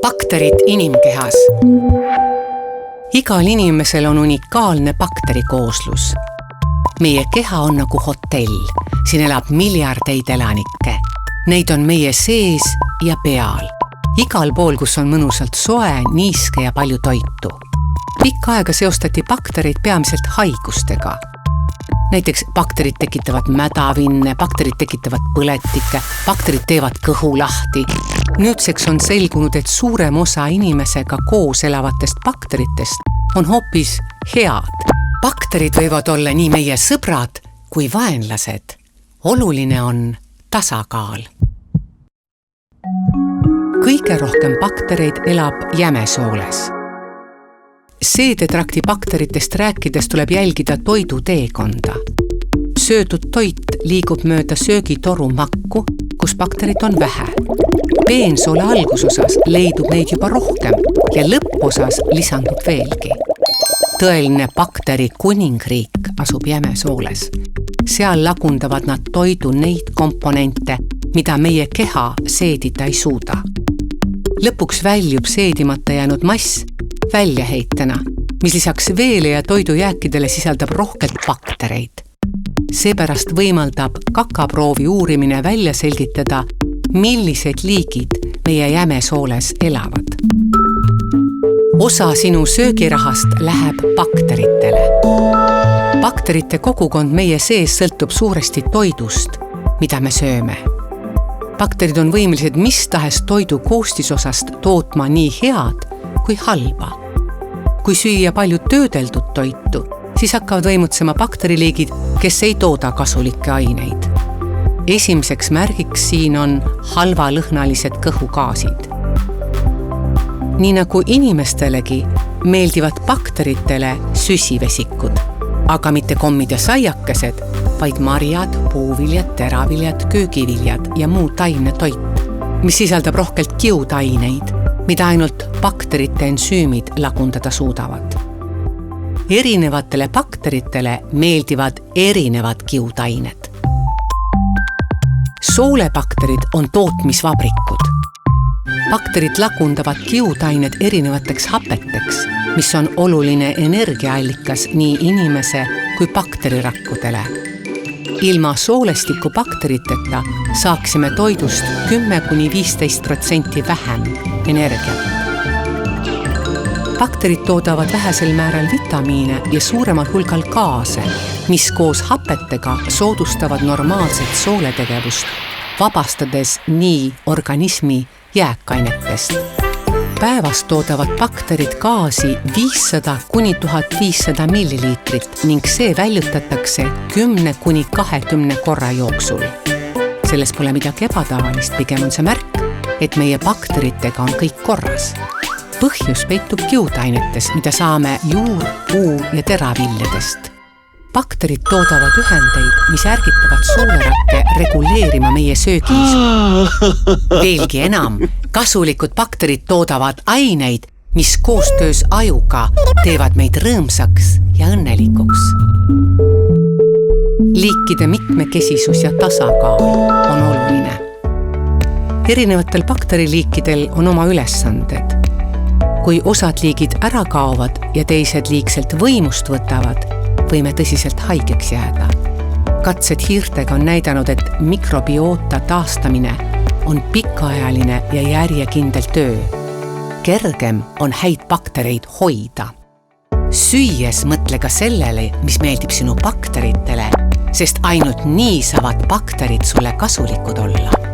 Bakterid inimkehas. Igal inimesel on unikaalne bakterikooslus. Meie keha on nagu hotell. Siin elab miljardeid elanikke. Neid on meie sees ja peal. Igal pool, kus on mõnusalt soe, niiske ja palju toitu. Pikka aega seostati bakterid peamiselt haigustega. Näiteks bakterid tekitavad mädavinne, bakterid tekitavad põletikke, bakterid teevad kõhu lahti. Nüüdseks on selgunud, et suurem osa inimesega koos elavatest bakteritest on hoopis head. Bakterid võivad olla nii meie sõbrad kui vaenlased. Oluline on tasakaal. Kõige rohkem baktereid elab jämesooles. Seedetrakti bakteritest rääkides tuleb jälgida toidu teekonda. Söödud toit liigub mööda söögitoru makku, kus bakterid on vähe. Peensoole algusosas leidub neid juba rohkem ja lõpposas lisandub veelgi. Tõeline bakteri kuningriik asub jämesooles. Seal lagundavad nad toidu neid komponente, mida meie keha seedida ei suuda. Lõpuks väljub seedimata jäänud mass väljaheitena, mis lisaks veele ja toidujääkidele sisaldab rohkelt baktereid. Seepärast võimaldab kakaproovi uurimine välja selgitada, millised liigid meie jämesooles elavad. Osa sinu söögirahast läheb bakteritele. Bakterite kogukond meie sees sõltub suuresti toidust, mida me sööme. Bakterid on võimelised mis tahes toidu koostisosast tootma nii head kui halba. Kui süüa palju töödeldud toitu, siis hakkavad võimutsema bakteriliigid, kes ei tooda kasulikke aineid. Esimeseks märgiks siin on halvalõhnalised kõhugaasid. Nii nagu inimestelegi meeldivad bakteritele süsivesikud, aga mitte kommid ja saiakesed, vaid marjad, puuviljad, teraviljad, köögiviljad ja muu taimne toit, mis sisaldab rohkelt kiudaineid, mida ainult bakterite ensüümid lagundada suudavad. Erinevatele bakteritele meeldivad erinevad kiudained. Soolebakterid on tootmisvabrikud. Bakterid lagundavad kiudained erinevateks hapeteks, mis on oluline energiaallikas nii inimese kui bakterirakkudele. Ilma soolestiku bakteriteta saaksime toidust 10–15% vähem energiat. Bakterid toodavad vähesel määral vitamiine ja suuremal hulgal gaase, mis koos hapetega soodustavad normaalset sooletegevust, vabastades nii organismi jääkainetest. Päevas toodavad bakterid gaasi 500–1500 milliliitrit ning see väljutatakse 10–20 korra jooksul. Selles pole midagi ebatavalist, pigem on see märk, et meie bakteritega on kõik korras. Põhjus peitub kiudainetes, mida saame juur-, puu- ja teraviljadest. Bakterid toodavad ühendeid, mis ärgitavad soolerakke reguleerima meie söögiisu. Veelgi enam, kasulikud bakterid toodavad aineid, mis koostöös ajuga teevad meid rõõmsaks ja õnnelikuks. Liikide mitmekesisus ja tasakaal on oluline. Erinevatel bakteriliikidel on oma ülesanded. Kui osad liigid ära kaovad ja teised liigselt võimust võtavad, võime tõsiselt haigeks jääda. Katsed hiirtega on näidanud, et mikrobioota taastamine on pikaajaline ja järjekindel töö. Kergem on häid baktereid hoida. Süües mõtle ka sellele, mis meeldib sinu bakteritele, sest ainult nii saavad bakterid sulle kasulikud olla.